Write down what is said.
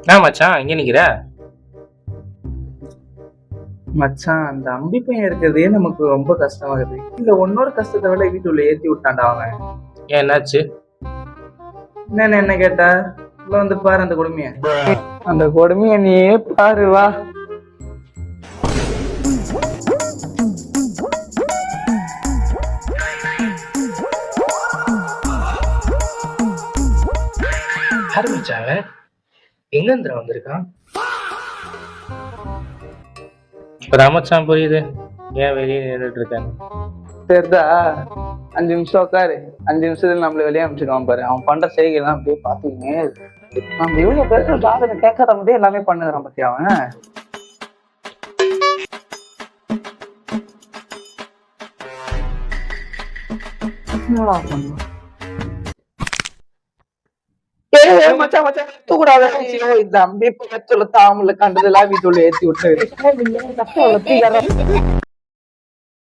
நான் மச்சான் இங்க நிக்கிற. மச்சான் அந்த அம்பி பையன் இருக்கிறதே நமக்கு ரொம்ப கஷ்டமா இருக்குது. இல்ல இன்னொரு கஷ்டத்தை விட வீட்டுள்ள ஏத்தி விட்டான்டா அவன். ஏன் என்னாச்சு? என்ன கேட்டா உள்ள வந்து பாரு அந்த கொடுமைய. அந்த கொடுமைய நீயே பாரு வா. யாரு மச்சான் அவன்? எங்க இருந்து வந்திருக்கான்? இப்பதான் மச்சான் புரியுது ஏன் வெளியே நின்றுட்டு இருக்கேன். சரிதா 5 நிமிஷம் உட்காரு. 5 நிமிஷத்துல நம்மள வெளியே அனுப்பிச்சிடுவான் பாரு. அவன் பண்ற செய்கைலாம் அப்படியே பாத்துக்கினே இருக்கு. நம்ம இவ்வளவு பேருக்கு காதல கேட்காத மட்டும் எல்லாமே பண்ணுறான் பத்தி அவன். என்னடா பண்ணுவான்? மச்சான் மச்சான் தூக்கூடாத. இந்த அம்பி பச்சல தாமல கண்டதெல்லாம் வீட்டுள்ள ஏத்தி விட்டு